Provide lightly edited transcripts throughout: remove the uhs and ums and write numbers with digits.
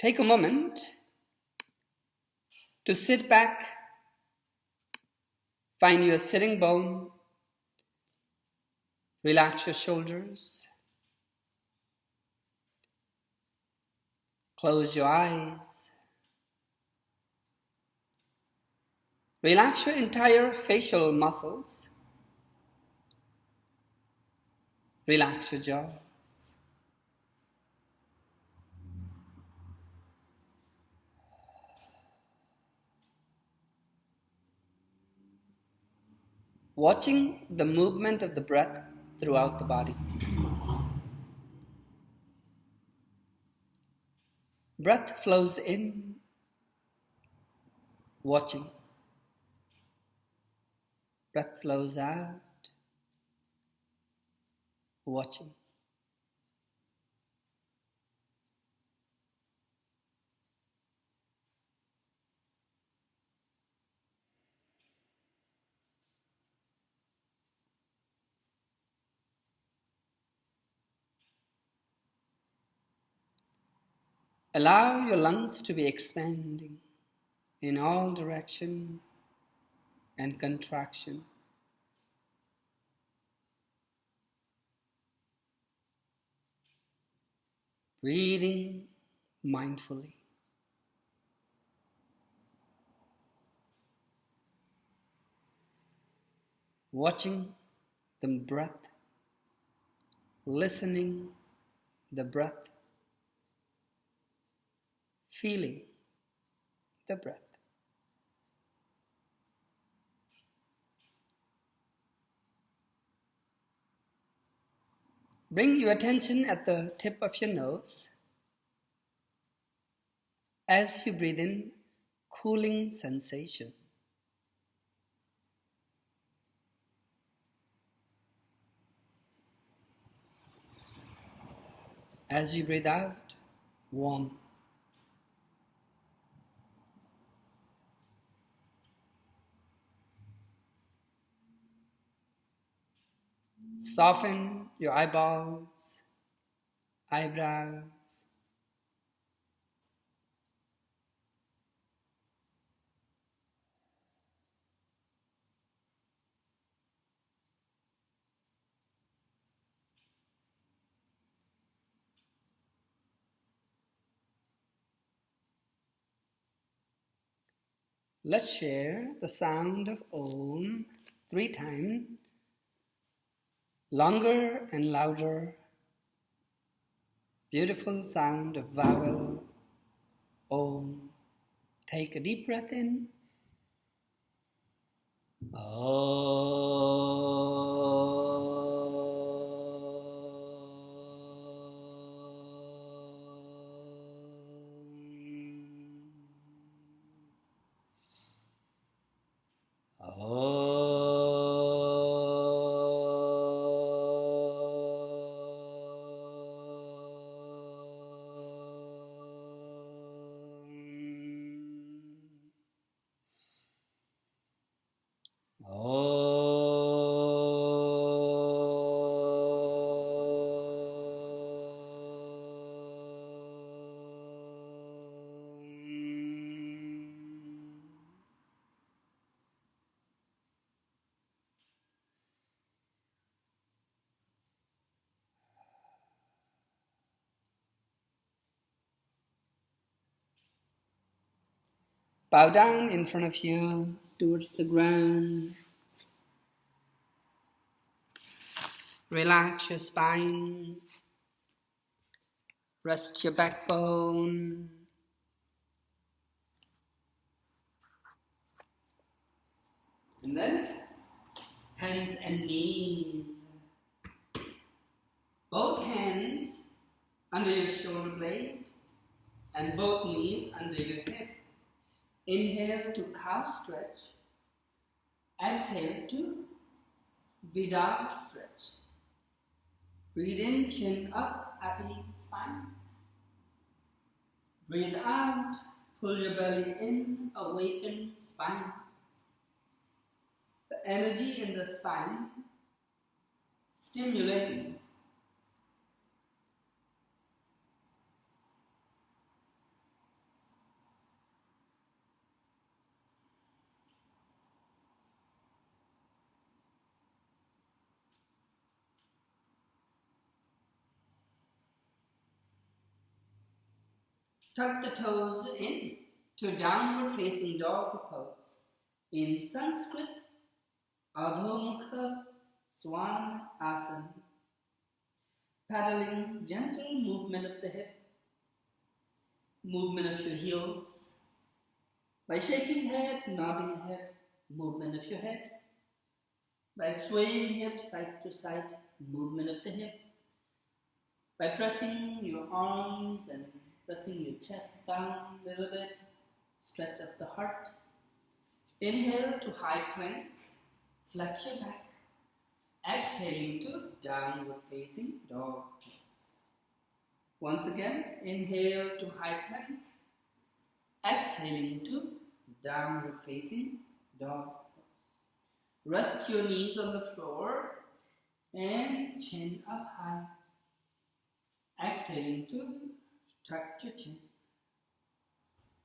Take a moment to sit back, find your sitting bone, relax your shoulders, close your eyes, relax your entire facial muscles, relax your jaw. Watching the movement of the breath throughout the body. Breath flows in, watching. Breath flows out, watching. Allow your lungs to be expanding in all direction and contraction. Breathing mindfully. Watching the breath, listening the breath, feeling the breath. Bring your attention at the tip of your nose. As you breathe in, cooling sensation. As you breathe out, warm. Soften your eyeballs, eyebrows. Let's share the sound of Om 3 times, longer and louder. Beautiful sound of vowel Om. Take a deep breath in. Bow down in front of you towards the ground. Relax your spine. Rest your backbone. And then hands and knees. Both hands under your shoulder blade and both knees under your hip. Inhale to cow stretch. Exhale to V-dog stretch. Breathe in, chin up, happy spine. Breathe out, pull your belly in, awaken spine. The energy in the spine stimulating. Tuck the toes in to downward facing dog pose. In Sanskrit, Adho Mukha Swanasana. Paddling, gentle movement of the hip, movement of your heels. By shaking head, nodding head, movement of your head. By swaying hip side to side, movement of the hip. By pressing your arms and pressing your chest down a little bit, stretch up the heart. Inhale to high plank, flex your back. Exhaling to downward facing dog pose. Once again, inhale to high plank. Exhaling to downward facing dog pose. Rest your knees on the floor and chin up high. Exhaling to tuck your chin.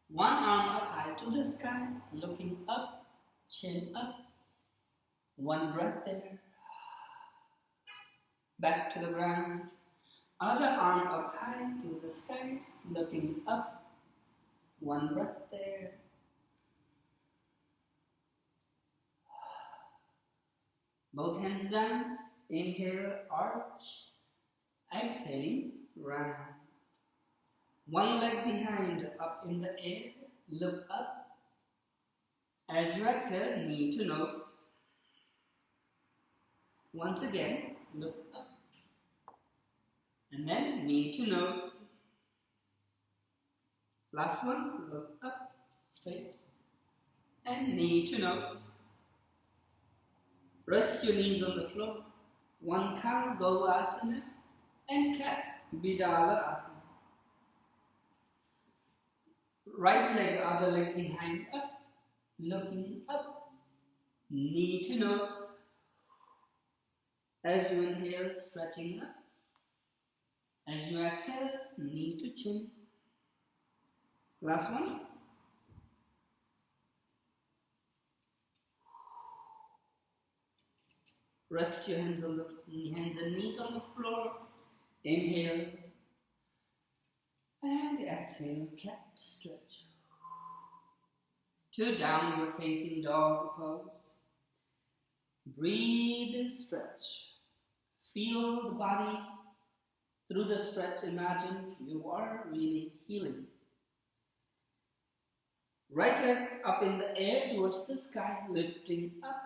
One arm up high to the sky, looking up, chin up. One breath there. Back to the ground. Other arm up high to the sky, looking up. One breath there. Both hands down. Inhale, arch. Exhaling, round. One leg behind, up in the air. Look up. As you exhale, knee to nose. Once again, look up. And then knee to nose. Last one, look up, straight. And knee to nose. Rest your knees on the floor. One cow, Govasana, and cat, Bidala Asana. Right leg, other leg behind, up, looking up, knee to nose. As you inhale, stretching up. As you exhale, knee to chin. Last one. Rest your hands and knees on the floor. Inhale. And exhale, cat stretch. To downward facing dog pose. Breathe and stretch. Feel the body. Through the stretch, imagine you are really healing. Right leg up in the air towards the sky, lifting up.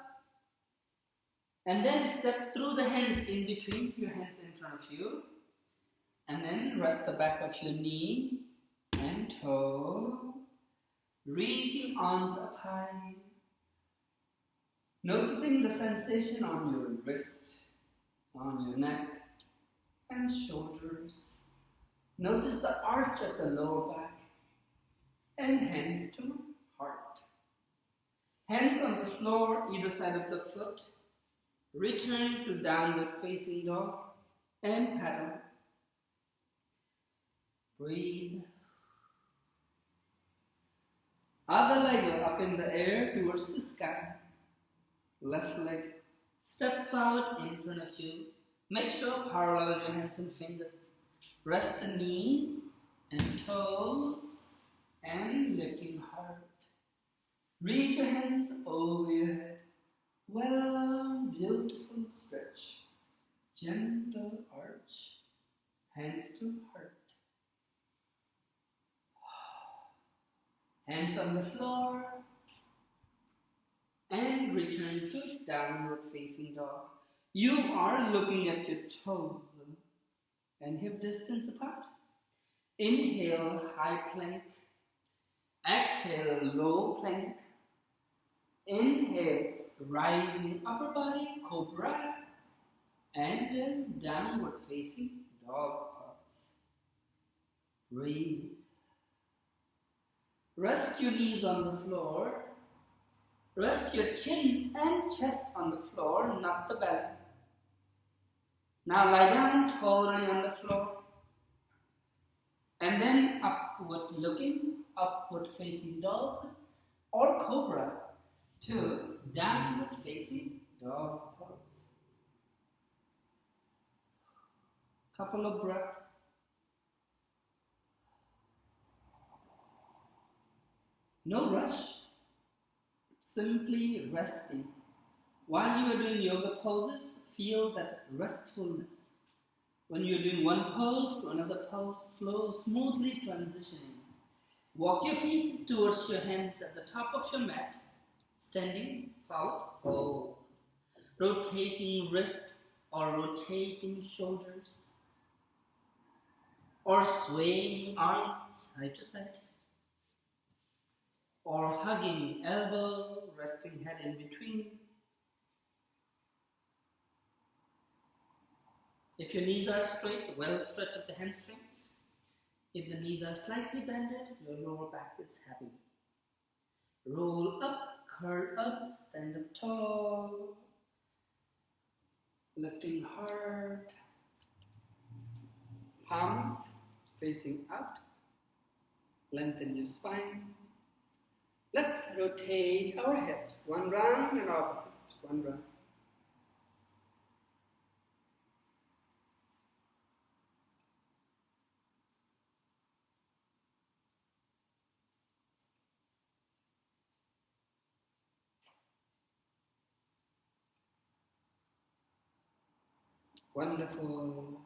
And then step through the hands in between, your hands in front of you. And then rest the back of your knee and toe. Reaching arms up high. Noticing the sensation on your wrist, on your neck and shoulders. Notice the arch at the lower back. And hands to heart. Hands on the floor, either side of the foot. Return to downward facing dog and paddle. Breathe. Other leg up in the air towards the sky. Left leg step forward in front of you. Make sure parallel your hands and fingers. Rest the knees and toes and lifting heart. Reach your hands over your head. Well, beautiful stretch. Gentle arch. Hands to heart. Hands on the floor. And return to downward facing dog. You are looking at your toes and hip distance apart. Inhale, high plank. Exhale, low plank. Inhale, rising upper body, cobra. And then downward facing dog pose. Breathe. Rest your knees on the floor. Rest your chin and chest on the floor, not the belly. Now lie down totally on the floor. And then upward looking, upward facing dog or cobra to downward facing dog pose. Couple of breaths. No rush, simply resting. While you are doing yoga poses, feel that restfulness. When you're doing one pose to another pose, smoothly transitioning. Walk your feet towards your hands at the top of your mat, standing forward, fold. Rotating wrist or rotating shoulders, or swaying arms side to side, or hugging elbow, resting head in between. If your knees are straight, well stretch up the hamstrings. If the knees are slightly bended, your lower back is heavy. Roll up, curl up, stand up tall. Lifting hard. Palms facing out. Lengthen your spine. Let's rotate our head. One round and opposite. One round. Wonderful.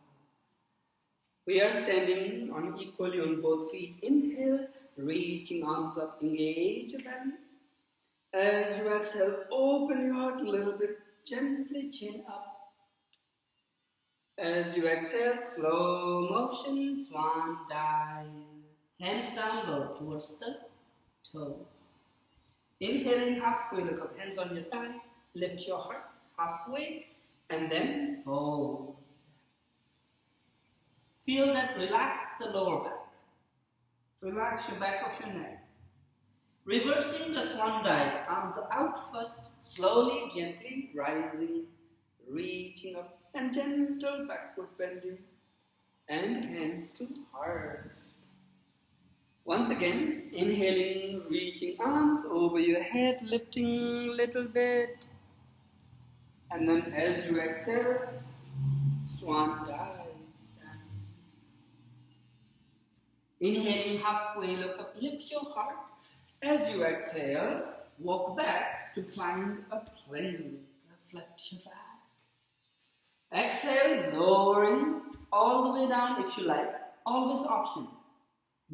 We are standing on equally on both feet. Inhale, reaching arms up, engage your belly. As you exhale, open your heart a little bit, gently chin up. As you exhale, slow motion, swan dive. Hands down, low towards the toes. Inhaling halfway, look up, hands on your thigh, lift your heart halfway, and then fold. Feel that relax the lower back. Relax your back of your neck. Reversing the swan dive, arms out first, slowly, gently rising, reaching up, and gentle backward bending, and hands to heart. Once again, inhaling, reaching arms over your head, lifting a little bit, and then as you exhale, swan dive. Inhaling halfway, look up, lift your heart. As you exhale, walk back to find a plank. Flex your back. Exhale, lowering all the way down if you like. Always option.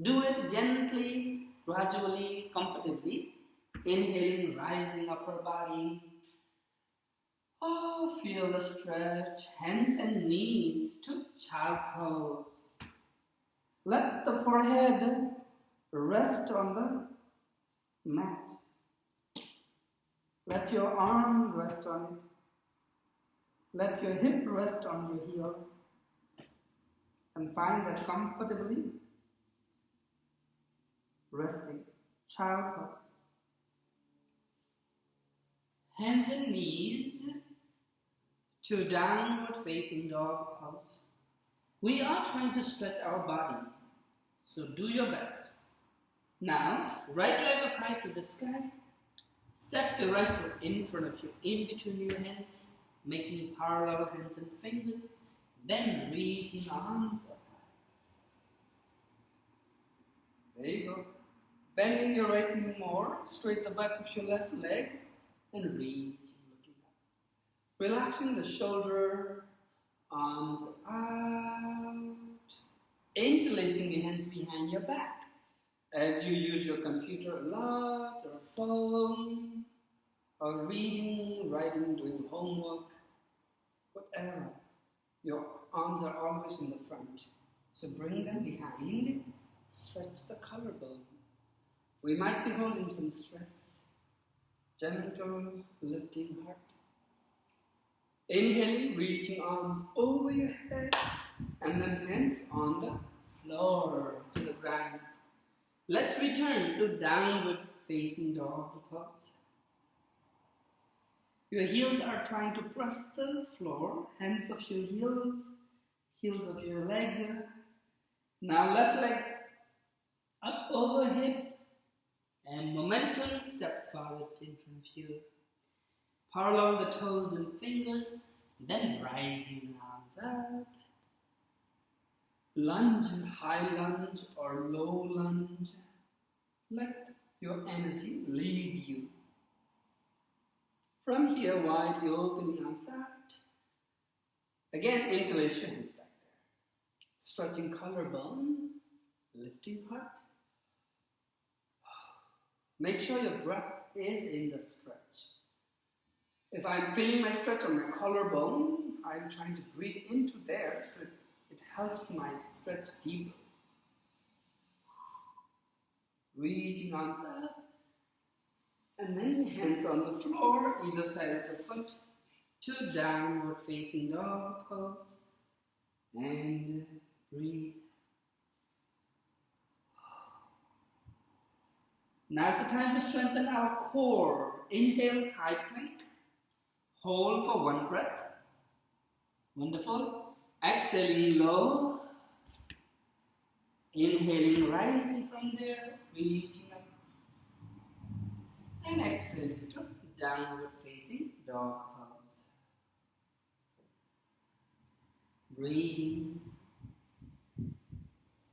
Do it gently, gradually, comfortably. Inhaling, rising upper body. Oh, feel the stretch. Hands and knees to child pose. Let the forehead rest on the mat. Let your arm rest on it. Let your hip rest on your heel. And find that comfortably resting. Child pose. Hands and knees to downward facing dog pose. We are trying to stretch our body, so do your best. Now, right leg up high to the sky. Step the right foot in front of you, in between your hands, making parallel hands and fingers, then reaching arms up high. There you go. Bending your right knee more, straight the back of your left leg, and reaching, looking up. Relaxing the shoulder, arms out, interlacing the hands behind your back. As you use your computer a lot, or a phone, or reading, writing, doing homework, whatever, your arms are always in the front. So bring them behind, stretch the collarbone. We might be holding some stress. Gentle lifting heart. Inhaling, reaching arms over your head, and then hands on the floor to the ground. Let's return to downward facing dog pose. Your heels are trying to press the floor, hands of your heels of your leg. Now left leg up over hip, and momentum, step forward in front of you. Parallel the toes and fingers, then rising arms up. Lunge, high lunge or low lunge. Let your energy lead you. From here, widely opening arms out. Again, interlace your hands back there. Stretching collarbone, lifting heart. Make sure your breath is in the stretch. If I'm feeling my stretch on my collarbone, I'm trying to breathe into there so it helps my stretch deeper. Reaching arms up. And then hands on the floor, either side of the foot, to downward facing dog pose. And breathe. Now's the time to strengthen our core. Inhale, high plank. Hold for one breath. Wonderful. Exhaling low. Inhaling, rising from there, reaching up. And exhaling to downward facing dog pose. Breathing.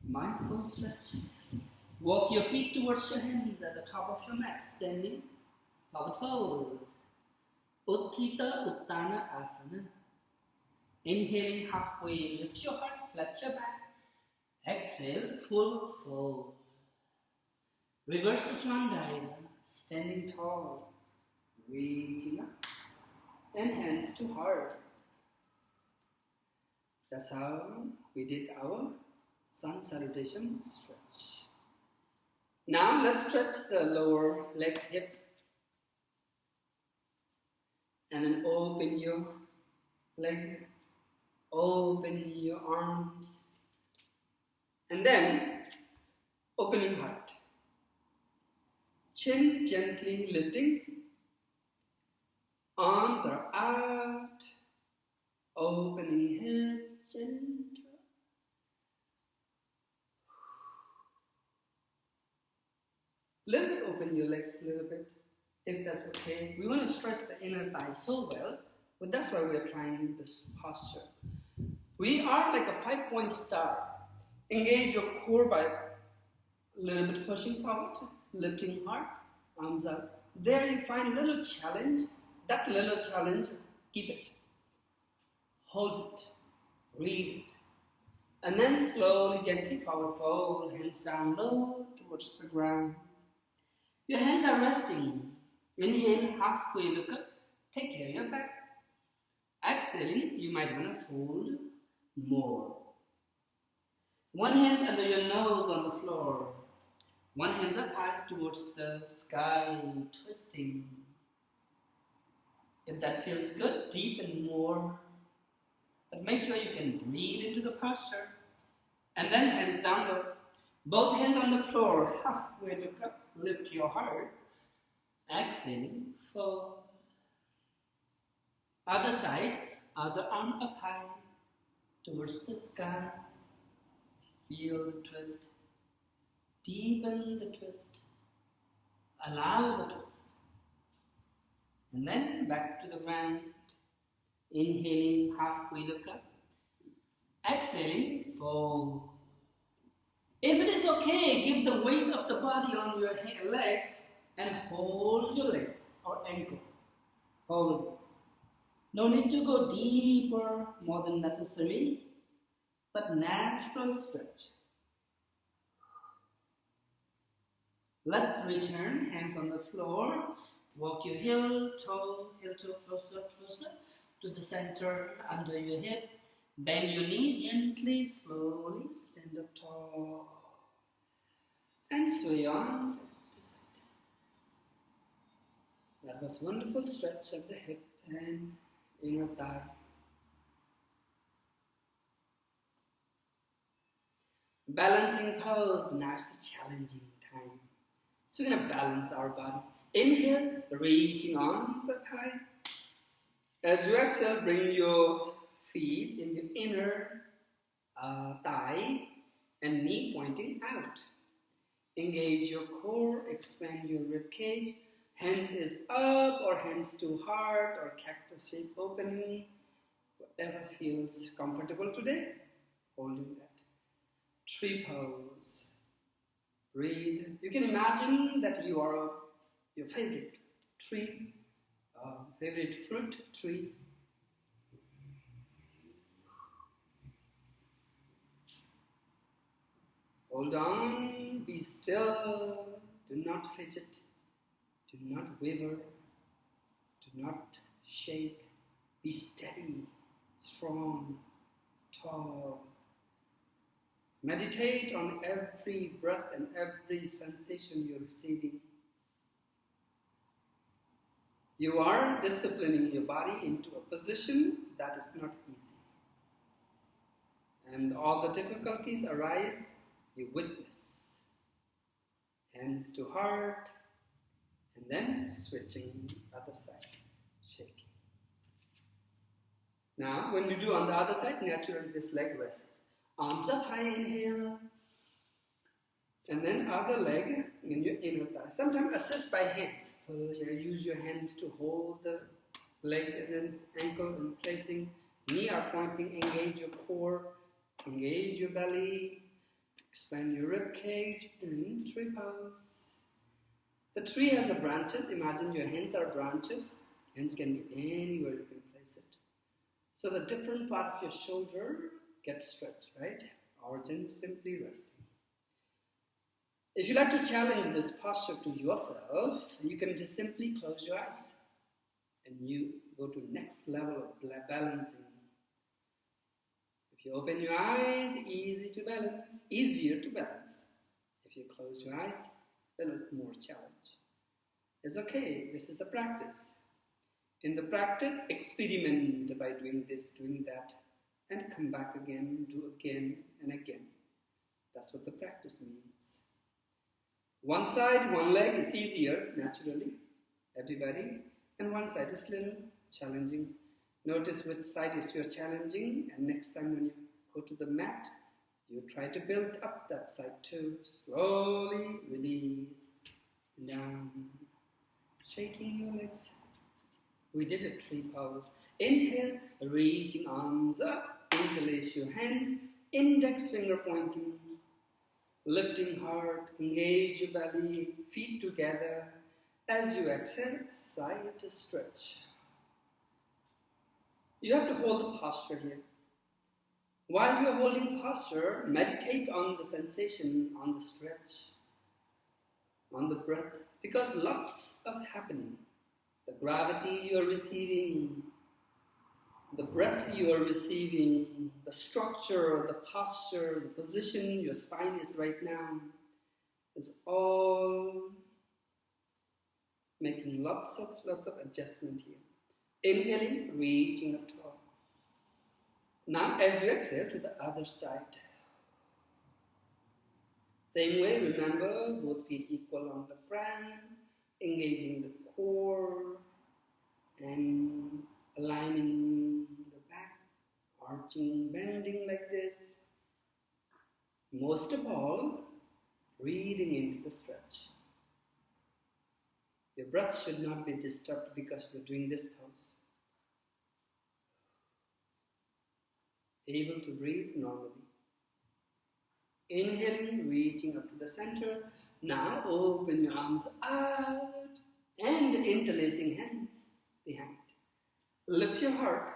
Mindful stretch. Walk your feet towards your hands at the top of your mat, standing forward fold. Utthita Uttana Asana. Inhaling halfway, lift your heart, flat your back. Exhale, full fold. Reverse the Swan Dive, standing tall, reaching up, and hands to heart. That's how we did our sun salutation stretch. Now let's stretch the lower legs, hip, and then open your leg, open your arms, and then opening heart. Chin gently lifting, arms are out, opening head, gentle. Little bit open your legs a little bit, if that's okay. We want to stretch the inner thigh so well, but that's why we're trying this posture. We are like a 5-point star. Engage your core by a little bit pushing forward, lifting heart, arms up. There you find a little challenge. That little challenge, keep it. Hold it. Breathe it. And then slowly, gently forward fold, hands down low towards the ground. Your hands are resting. Inhale, halfway look up. Take care of your back. Exhaling, you might want to fold more. One hand under your nose on the floor. One hand up high towards the sky, twisting. If that feels good, deepen more. But make sure you can breathe into the posture. And then hands down low. Both hands on the floor, halfway look up. Lift your heart. Exhaling, fold. Other side, other arm up high towards the sky. Feel the twist. Deepen the twist. Allow the twist. And then back to the ground. Inhaling, halfway look up. Exhaling, fold. If it is okay, give the weight of the body on your legs and hold your legs or ankle. Hold. No need to go deeper, more than necessary, but natural stretch. Let's return, hands on the floor. Walk your heel toe closer to the center under your hip. Bend your knee gently, slowly, stand up tall. And sway on side to side. That was wonderful stretch of the hip and inner thigh. Balancing pose, now's the challenging time. So we're going to balance our body. Inhale, reaching arms up high. As you exhale, bring your feet in your inner thigh and knee pointing out. Engage your core, expand your rib cage. Hands is up or hands to heart or cactus shape opening. Whatever feels comfortable today, holding that. Tree pose. Breathe. You can imagine that you are your favorite tree, favorite fruit tree. Hold on, be still, do not fidget, do not waver, do not shake, be steady, strong, tall. Meditate on every breath and every sensation you're receiving. You are disciplining your body into a position that is not easy. And all the difficulties arise, you witness. Hands to heart, and then switching other side, shaking. Now, when you do on the other side, naturally this leg rests. Arms up high, inhale. And then other leg in your inner thigh. Sometimes assist by hands. Use your hands to hold the leg and then ankle and placing. Knee are pointing, engage your core, engage your belly, expand your rib cage in tree pose. The tree has the branches. Imagine your hands are branches. Hands can be anywhere you can place it. So the different part of your shoulder gets stretched, right? Or simply resting. If you like to challenge this posture to yourself, you can just simply close your eyes and you go to next level of balancing. If you open your eyes, easier to balance. If you close your eyes, then it's more challenge. It's okay, this is a practice. In the practice, experiment by doing this, doing that, and come back again, do again and again. That's what the practice means. One side, one leg is easier, naturally, everybody, and one side is little challenging. Notice which side is your challenging, and next time when you go to the mat, you try to build up that side too. Slowly release, down, shaking your legs. We did a tree pose. Inhale, reaching arms up, interlace your hands, index finger pointing. Lifting heart, engage your belly, feet together. As you exhale, side to stretch. You have to hold the posture here. While you are holding posture, meditate on the sensation, on the stretch, on the breath, because lots of happening. The gravity you are receiving, the breath you are receiving, the structure, the posture, the position your spine is right now, is all making lots of adjustment here. Inhaling, reaching up tall. Now as you exhale to the other side. Same way, remember, both feet equal on the ground, engaging the core and aligning the back, arching, bending like this. Most of all, breathing into the stretch. Your breath should not be disturbed because you're doing this pose. Able to breathe normally. Inhaling, reaching up to the center. Now open your arms out and interlacing hands behind. Lift your heart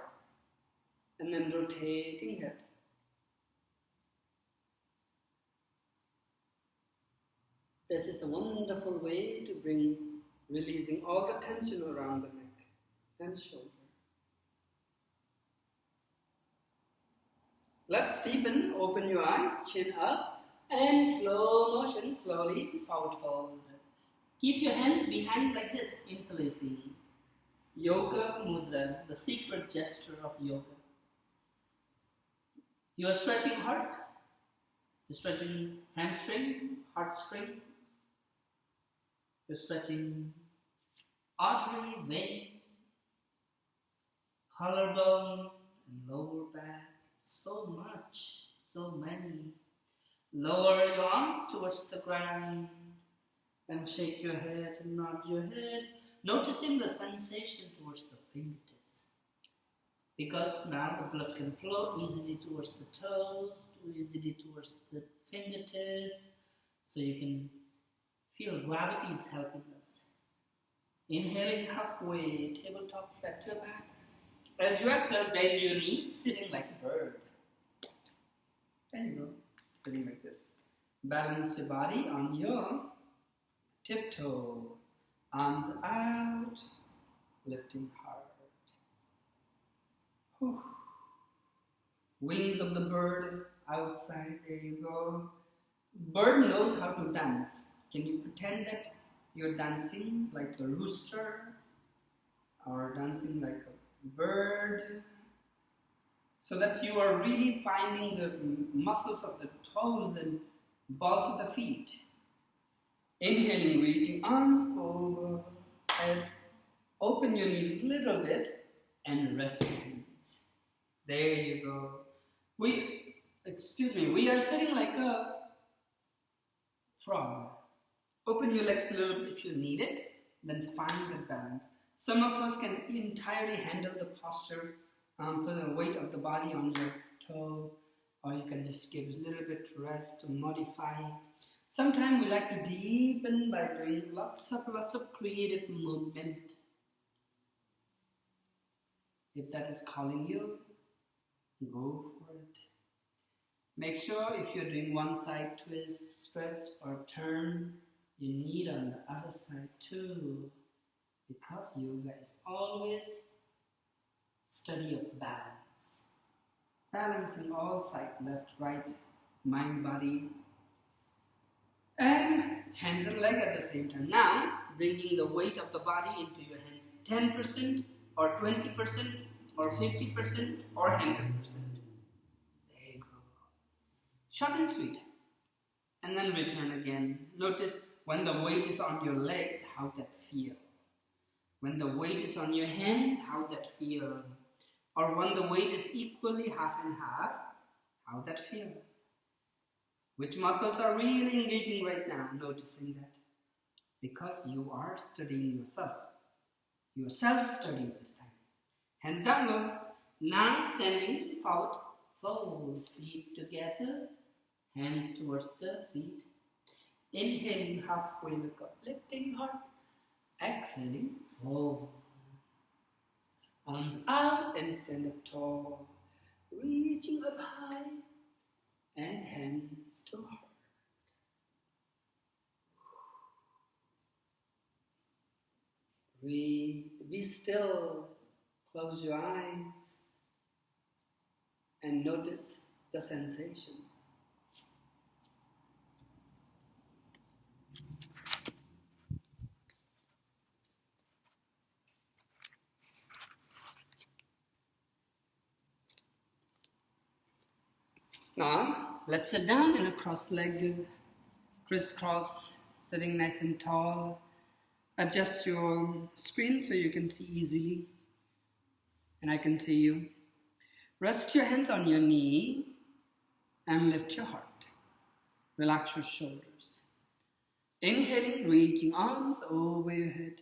and then rotating head. This is a wonderful way to bring releasing all the tension around the neck and shoulder. Let's deepen, open your eyes, chin up, and slow motion, slowly forward fold. Keep your hands behind like this, interlacing. Yoga Mudra, the secret gesture of yoga. You are stretching heart, you're stretching hamstring, heartstring, you're stretching artery, vein, collarbone, and lower back. So much, so many. Lower your arms towards the ground and shake your head and nod your head, noticing the sensation towards the fingertips. Because now the blood can flow easily towards the toes, too easily towards the fingertips. So you can feel gravity is helping us. Inhaling halfway, tabletop, flat to your back. As you exhale, bend your knees, sitting like a bird. There you go, sitting like this. Balance your body on your tiptoe. Arms out, lifting heart. Whew. Wings of the bird outside, there you go. Bird knows how to dance. Can you pretend that you're dancing like a rooster or dancing like a bird? So that you are really finding the muscles of the toes and balls of the feet. Inhaling, reaching arms over head. Open your knees a little bit and rest your hands. There you go. We are sitting like a frog. Open your legs a little bit if you need it, then find the balance. Some of us can entirely handle the posture, put the weight of the body on your toe, or you can just give a little bit rest to modify. Sometimes we like to deepen by doing lots of creative movement. If that is calling you, go for it. Make sure if you're doing one side twist, stretch, or turn, you need on the other side too. Because yoga is always study of balance. Balancing all sides, left, right, mind, body, and hands and leg at the same time. Now, bringing the weight of the body into your hands, 10% or 20% or 50% or 100%. There you go. Short and sweet. And then return again. Notice when the weight is on your legs, how that feels. When the weight is on your hands, how that feels. Or when the weight is equally half and half, how that feels. Which muscles are really engaging right now, noticing that. Because you are studying yourself. You are self-studying this time. Hands down low. Now standing forward, fold. Feet together, hands towards the feet. Inhaling halfway, look up, lifting heart. Exhaling, fold. Arms out and stand up tall. Reaching up high and hands to heart. Breathe. Be still. Close your eyes and notice the sensation. Now, let's sit down in a cross-legged, crisscross, sitting nice and tall. Adjust your screen so you can see easily. And I can see you. Rest your hands on your knee and lift your heart. Relax your shoulders. Inhaling, reaching arms over your head,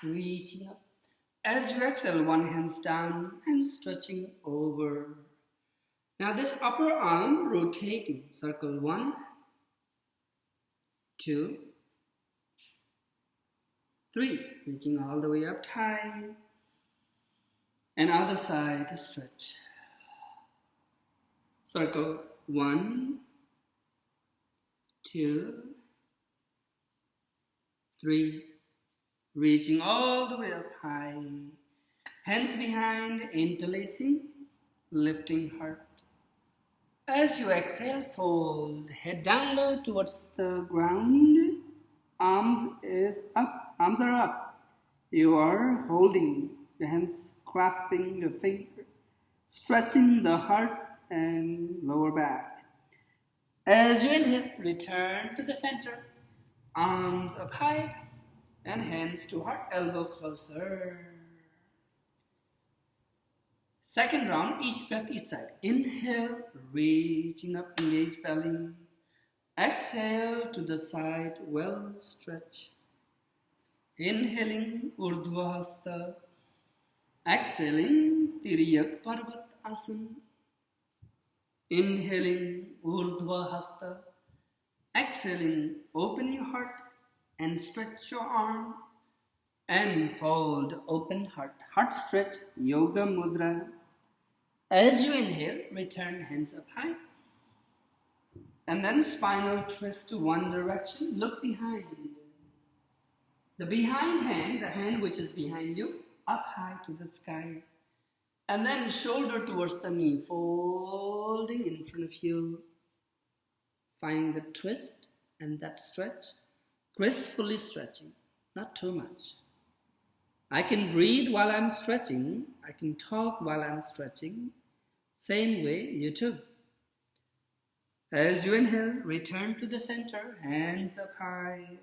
reaching up. As you exhale, one hand's down and stretching over. Now this upper arm rotating. Circle 1, 2, 3. Reaching all the way up high. And other side, stretch. Circle 1, 2, 3. Reaching all the way up high. Hands behind, interlacing, lifting heart. As you exhale, fold. Head down low towards the ground. Arms are up. You are holding your hands, clasping the finger, stretching the heart and lower back. As you inhale, return to the center. Arms up high and hands to heart, elbow closer. Second round, each breath, each side. Inhale, reaching up, engage belly. Exhale to the side, well stretch. Inhaling, Urdhva Hasta. Exhaling, Tiriyak Parvat Asana. Inhaling, Urdhva Hasta. Exhaling, open your heart and stretch your arm and fold open heart. Heart stretch, yoga mudra. As you inhale, return hands up high. And then spinal twist to one direction. Look behind. The behind hand, the hand which is behind you, up high to the sky. And then shoulder towards the knee, folding in front of you. Find the twist and that stretch. Gracefully stretching, not too much. I can breathe while I'm stretching. I can talk while I'm stretching. Same way, you too. As you inhale, return to the center, hands up high.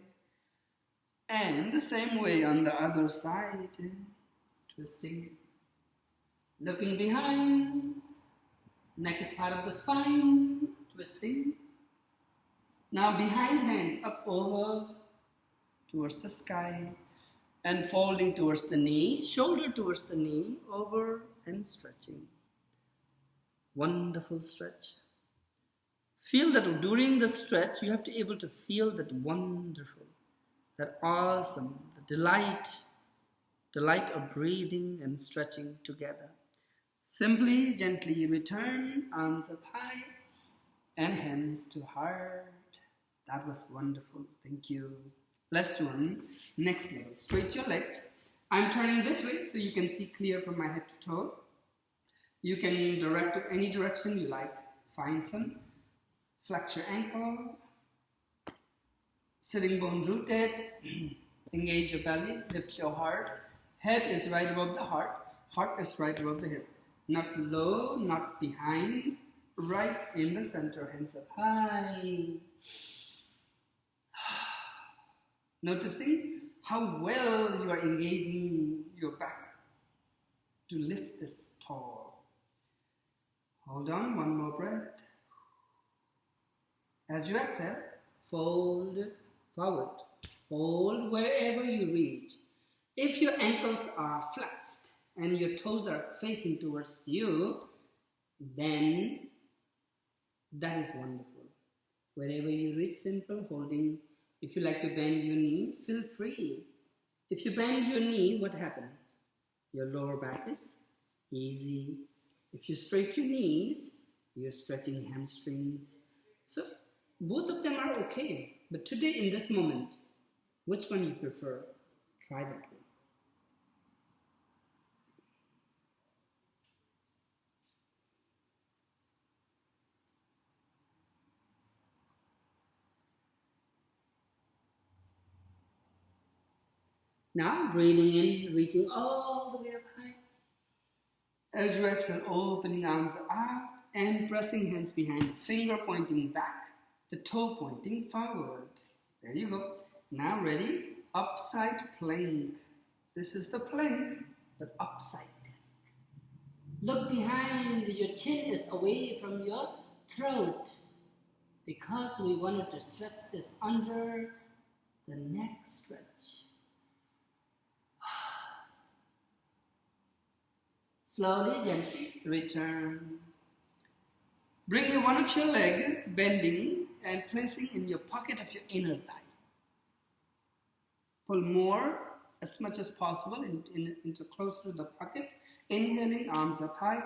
And the same way on the other side, twisting. Looking behind, neck is part of the spine, twisting. Now behind hand, up over, towards the sky. And folding towards the knee, shoulder towards the knee, over and stretching. Wonderful stretch. Feel that during the stretch, you have to be able to feel that wonderful, that awesome, the delight of breathing and stretching together. Simply, gently return, arms up high, and hands to heart. That was wonderful. Thank you. Let's do one. Next level. Straight your legs. I'm turning this way so you can see clear from my head to toe. You can direct to any direction you like. Find some. Flex your ankle. Sitting bone rooted. Engage your belly. Lift your heart. Head is right above the heart. Heart is right above the hip. Not low, not behind. Right in the center. Hands up high. Noticing how well you are engaging your back to lift this tall. Hold on, one more breath. As you exhale, fold forward. Hold wherever you reach. If your ankles are flexed and your toes are facing towards you, then that is wonderful. Wherever you reach, simple, holding. If you like to bend your knee, feel free. If you bend your knee, what happens? Your lower back is easy. If you straighten your knees, you're stretching hamstrings. So both of them are okay. But today, in this moment, which one you prefer? Try that one. Now, breathing in, reaching all the way up high. As you exhale, opening arms out and pressing hands behind, finger pointing back, the toe pointing forward. There you go. Now ready? Upside plank. This is the plank, but upside. Look behind. Your chin is away from your throat because we wanted to stretch this under the neck stretch. Slowly, gently return. Bring one of your leg bending and placing in your pocket of your inner thigh. Pull more, as much as possible, into close to the pocket. Inhaling, arms up high.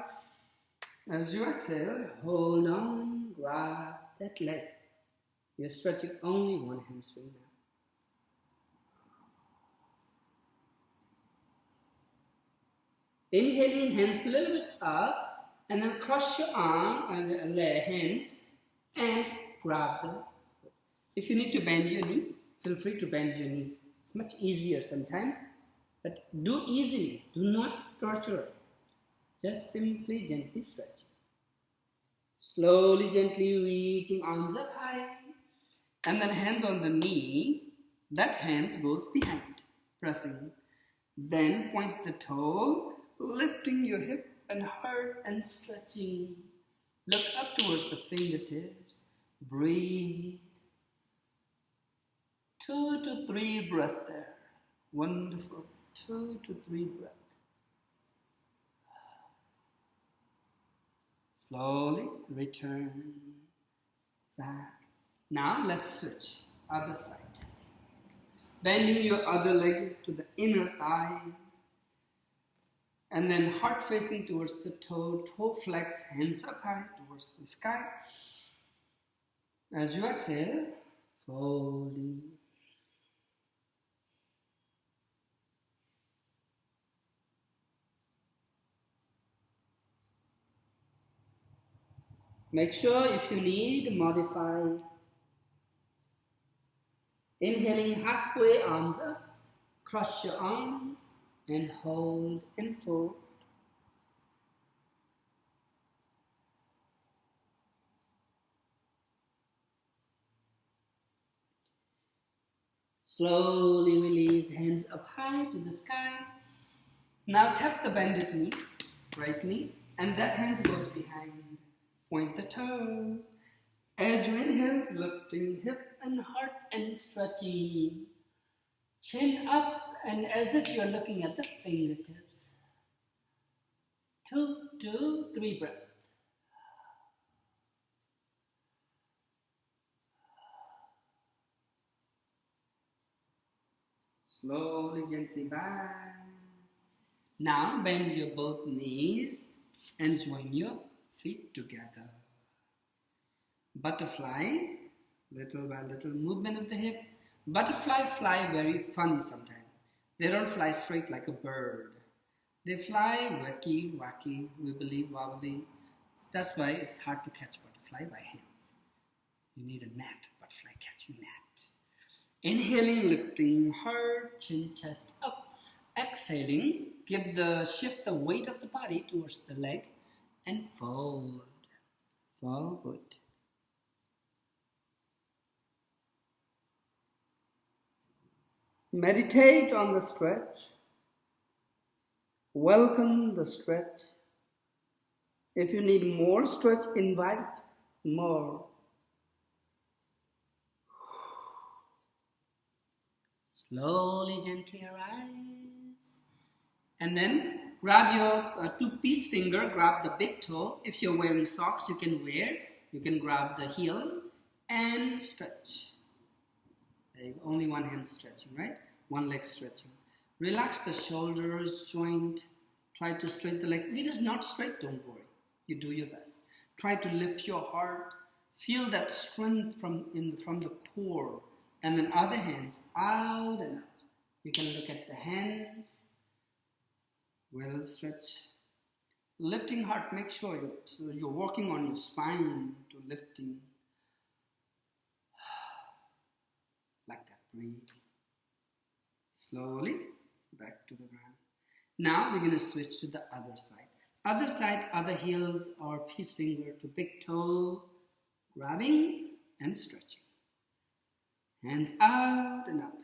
As you exhale, hold on, grab that leg. You're stretching only one hamstring now. Inhaling, hands a little bit up, and then cross your arm and hands and grab the foot. If you need to bend your knee, feel free to bend your knee. It's much easier sometimes, but do easily. Do not torture. Just simply, gently stretch. Slowly, gently reaching arms up high, and then hands on the knee. That hands goes behind, pressing. Then point the toe, lifting your hip and heart and stretching. Look up towards the fingertips. Breathe. 2 to 3 breaths there. Wonderful. 2 to 3 breaths. Slowly return back. Now let's switch. Other side. Bending your other leg to the inner thigh. And then heart facing towards the toe. Toe flex, hands up high towards the sky. As you exhale, folding. Make sure if you need, modify. Inhaling halfway, arms up. Cross your arms and hold and fold. Slowly release, hands up high to the sky. Now tap the bended knee, right knee, and that hand goes behind. Point the toes. As you inhale, lifting hip and heart and stretching. Chin up and as if you're looking at the fingertips. 2, 2, 3 breaths. Slowly, gently back. Now bend your both knees and join your feet together. Butterfly, little by little movement of the hip. Butterfly fly very funny sometimes. They don't fly straight like a bird. They fly wacky, we believe wobbly. That's why it's hard to catch butterfly by hands. You need a net, butterfly catching net. Inhaling, lifting heart, chin, chest up. Exhaling, shift the weight of the body towards the leg and fold. Forward. Meditate on the stretch. Welcome the stretch. If you need more stretch, invite more. Slowly, gently arise. And then grab your two-piece finger, grab the big toe. If you're wearing socks, you can grab the heel and stretch. Only one hand stretching, right? One leg stretching. Relax the shoulders, joint. Try to straighten the leg. If it is not straight, don't worry. You do your best. Try to lift your heart. Feel that strength from the core. And then other hands out and up. You can look at the hands. Well stretch. Lifting heart, make sure you're working on your spine to lifting. Like that, breathe. Slowly, back to the ground. Now we're going to switch to the other side. Other side, other heels or peace finger to big toe, grabbing and stretching. Hands out and up.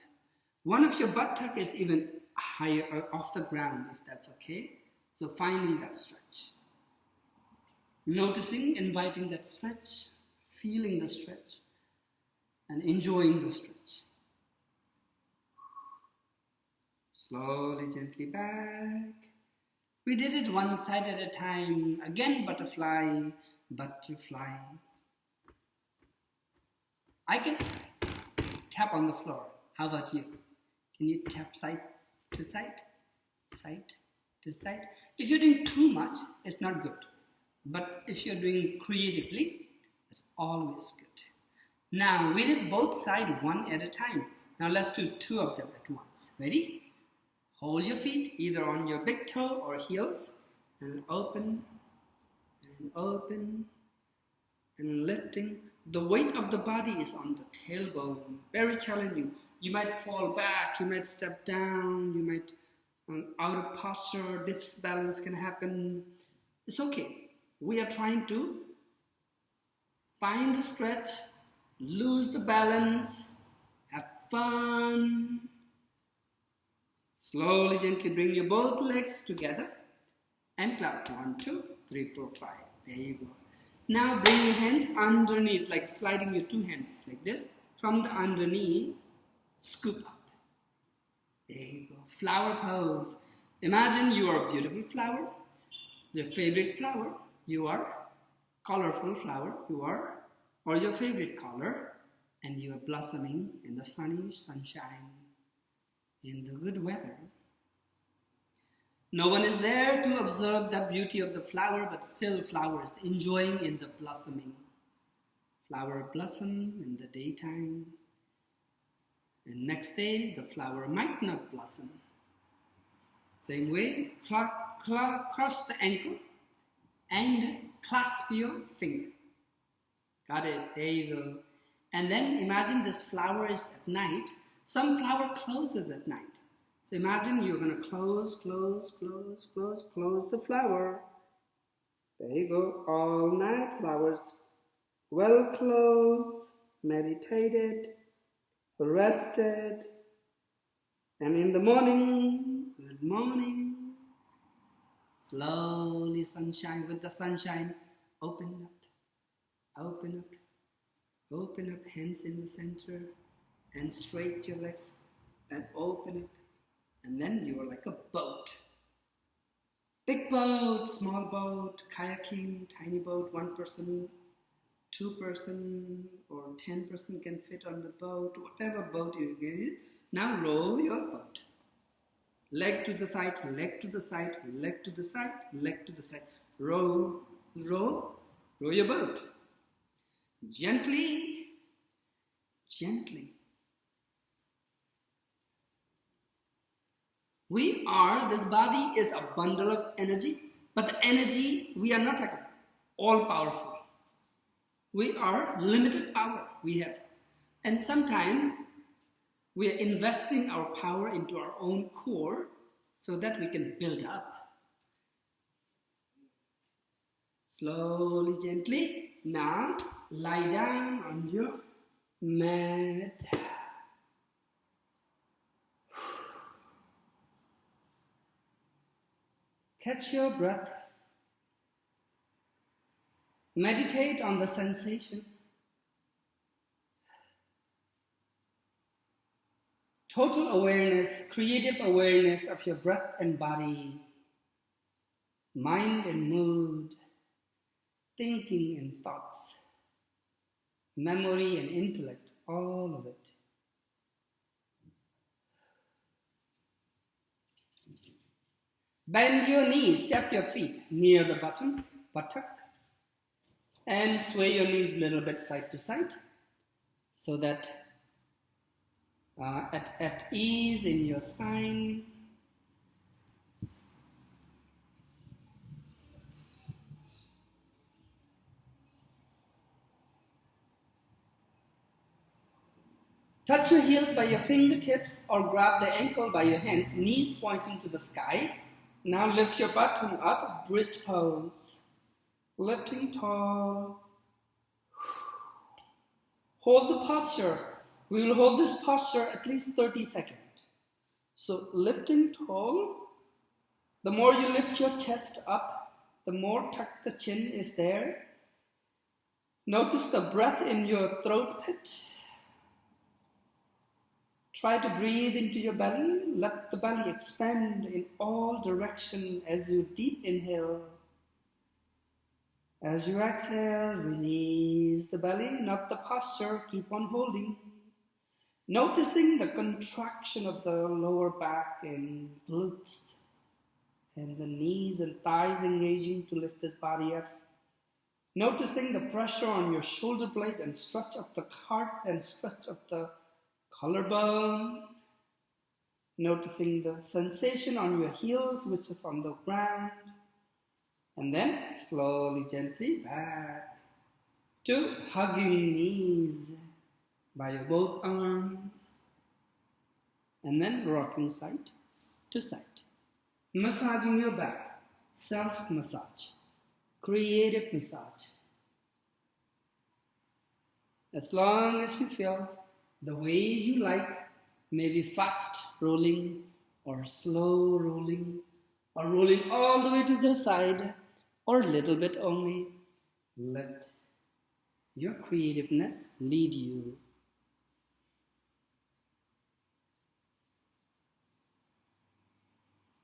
One of your buttock is even higher off the ground, if that's okay. So finding that stretch. Noticing, inviting that stretch, feeling the stretch, and enjoying the stretch. Slowly, gently back. We did it one side at a time. Again, butterfly, butterfly. I can tap on the floor. How about you? Can you tap side to side? Side to side? If you're doing too much, it's not good. But if you're doing creatively, it's always good. Now, we did both sides one at a time. Now, let's do two of them at once. Ready? Hold your feet either on your big toe or heels. And open, and lifting. The weight of the body is on the tailbone. Very challenging. You might fall back, you might step down, you might out of posture, disbalance can happen. It's okay. We are trying to find the stretch, lose the balance, have fun. Slowly, gently bring your both legs together and clap. 1, 2, 3, 4, 5. There you go. Now bring your hands underneath, like sliding your two hands like this. From the underneath, scoop up. There you go. Flower pose. Imagine you are a beautiful flower. Your favorite flower. You are colorful flower. You are, or your favorite color. and you are blossoming in the sunny sunshine, in the good weather. No one is there to observe the beauty of the flower, but still flowers enjoying in the blossoming. Flower blossom in the daytime, and next day the flower might not blossom. Same way, cross the ankle and clasp your finger. Got it, there you go. And then imagine this flower is at night. Some flower closes at night. So imagine you're going to close the flower. There you go, all night flowers. Well closed, meditated, rested. And in the morning, good morning. Slowly sunshine, with the sunshine, open up, hands in the center, and straight your legs, and open up. And then you are like a boat. Big boat, small boat, kayaking, tiny boat, 1 person, 2 person, or 10 person can fit on the boat, whatever boat you get. Now row your boat. Leg to the side, leg to the side, leg to the side, leg to the side. Row your boat. Gently. This body is a bundle of energy, but the energy, we are not like all powerful. We are limited power we have. And sometimes we are investing our power into our own core so that we can build up. Slowly, gently. Now, lie down on your mat. Catch your breath. Meditate on the sensation. Total awareness, creative awareness of your breath and body, mind and mood, thinking and thoughts, memory and intellect, all of it. Bend your knees, step your feet near the buttock, and sway your knees a little bit side to side so that at ease in your spine. Touch your heels by your fingertips or grab the ankle by your hands, knees pointing to the sky. Now lift your bottom up, bridge pose. Lifting tall. Hold the posture. We will hold this posture at least 30 seconds. So lifting tall. The more you lift your chest up, the more tucked the chin is there. Notice the breath in your throat pit. Try to breathe into your belly. Let the belly expand in all directions as you deep inhale. As you exhale, release the belly, not the posture. Keep on holding. Noticing the contraction of the lower back and glutes and the knees and thighs engaging to lift this body up. Noticing the pressure on your shoulder blade and stretch of the heart and stretch of the collarbone. Noticing the sensation on your heels, which is on the ground. And then slowly, gently back to hugging knees by your both arms. And then rocking side to side. Massaging your back. Self-massage. Creative massage. As long as you feel the way you like, maybe fast rolling or slow rolling or rolling all the way to the side or a little bit only. Let your creativeness lead you.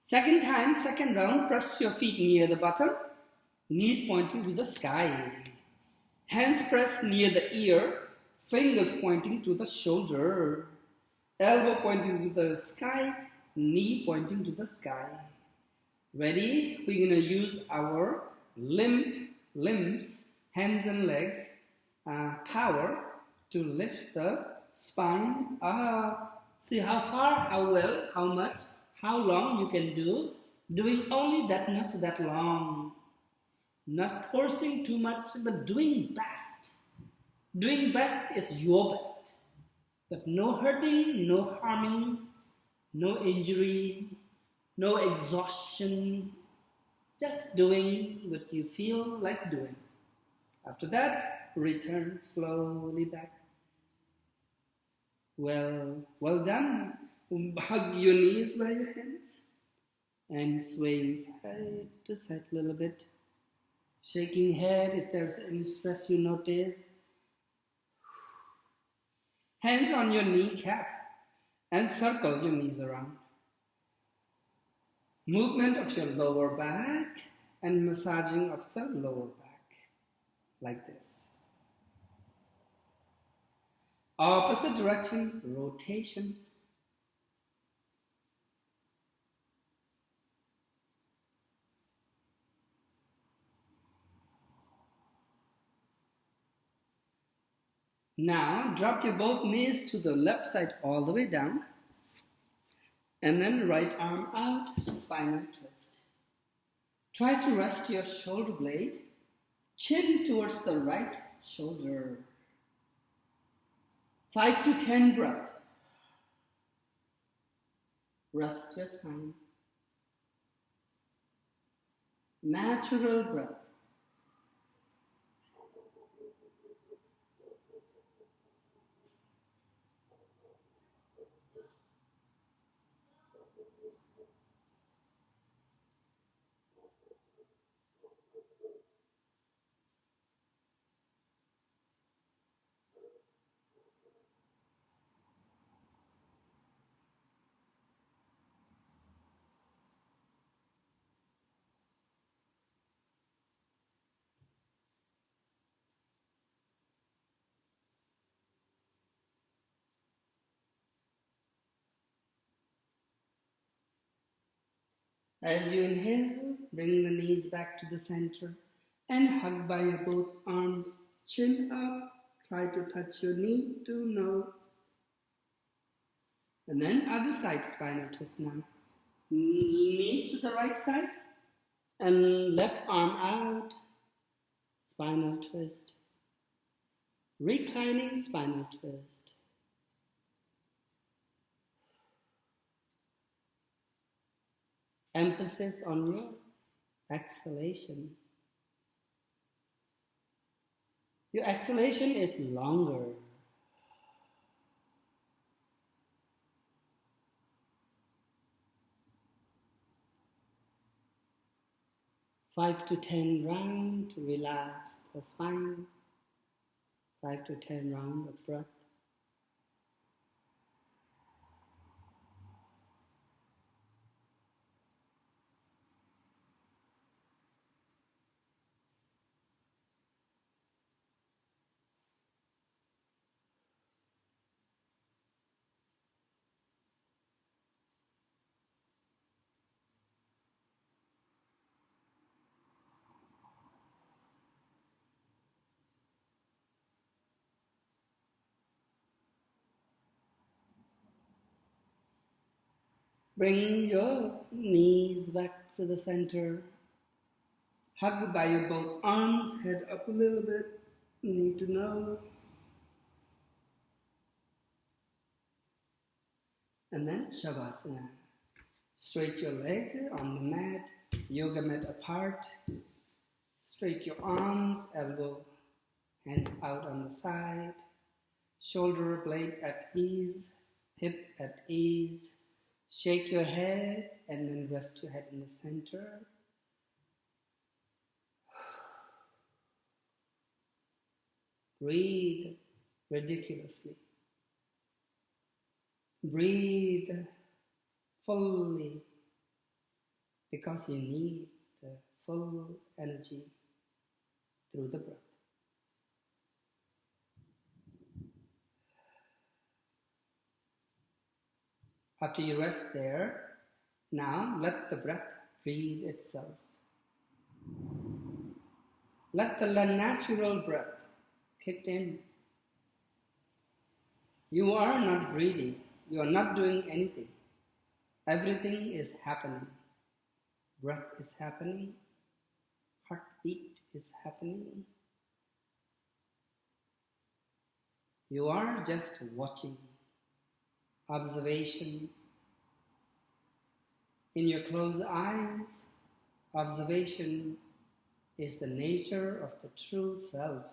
Second time, second round, press your feet near the bottom, knees pointing to the sky. Hands pressed near the ear, Fingers pointing to the shoulder. Elbow pointing to the sky. Knee pointing to the sky. Ready? We're going to use our limbs, hands and legs, power to lift the spine. See how far, how well, how much, how long you can do. Doing only that much, that long. Not forcing too much, but doing best. Doing best is your best. But no hurting, no harming, no injury, no exhaustion. Just doing what you feel like doing. After that, return slowly back. Well done. Hug your knees by your hands and swaying side to side a little bit. Shaking head if there's any stress you notice. Hands on your kneecap and circle your knees around. Movement of your lower back and massaging of the lower back like this. Opposite direction, rotation. Now drop your both knees to the left side all the way down. And then right arm out, spinal twist. Try to rest your shoulder blade, chin towards the right shoulder. 5 to 10 breath. Rest your spine. Natural breath. As you inhale, bring the knees back to the center and hug by your both arms, chin up. Try to touch your knee to nose. And then other side spinal twist now. Knees to the right side and left arm out. Spinal twist. Reclining spinal twist. Emphasis on your exhalation. Your exhalation is longer. Five to 10 rounds to relax the spine. 5 to 10 rounds of breath. Bring your knees back to the center. Hug by your both arms, head up a little bit, knee to nose. And then Shavasana. Straight your leg on the mat, yoga mat apart. Straight your arms, elbow, hands out on the side. Shoulder blade at ease, hip at ease. Shake your head and then rest your head in the center. Breathe ridiculously. Breathe fully because you need the full energy through the breath. After you rest there, now let the breath breathe itself. Let the natural breath kick in. You are not breathing. You are not doing anything. Everything is happening. Breath is happening. Heartbeat is happening. You are just watching. Observation. In your closed eyes, observation is the nature of the true self.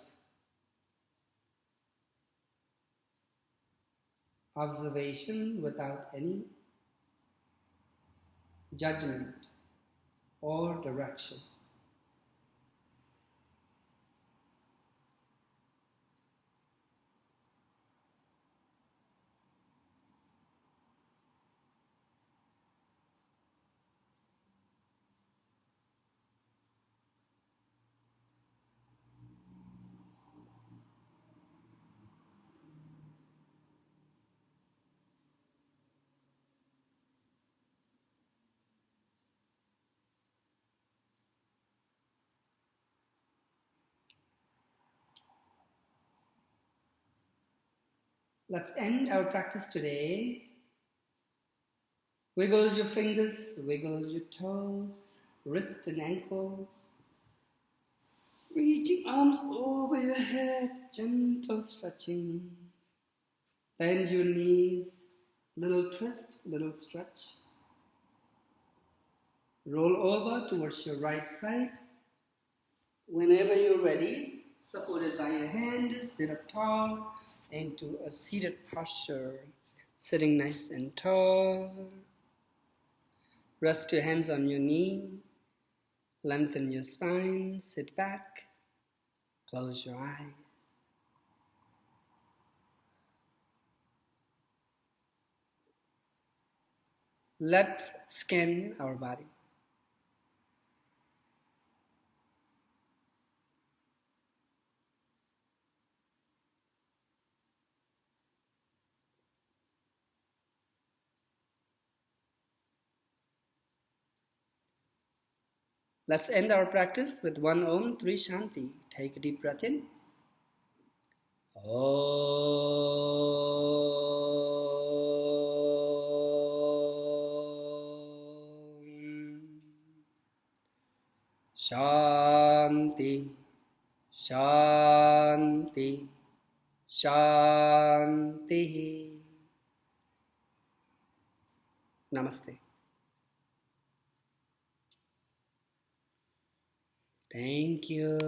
Observation without any judgment or direction. Let's end our practice today. Wiggle your fingers, wiggle your toes, wrists and ankles. Reaching arms over your head, gentle stretching. Bend your knees, little twist, little stretch. Roll over towards your right side. Whenever you're ready, supported by your hand, sit up tall into a seated posture, sitting nice and tall. Rest your hands on your knee, lengthen your spine, sit back, close your eyes. Let's scan our body. Let's end our practice with one Om, three Shanti. Take a deep breath in. Om. Shanti, Shanti, Shanti. Namaste. Thank you.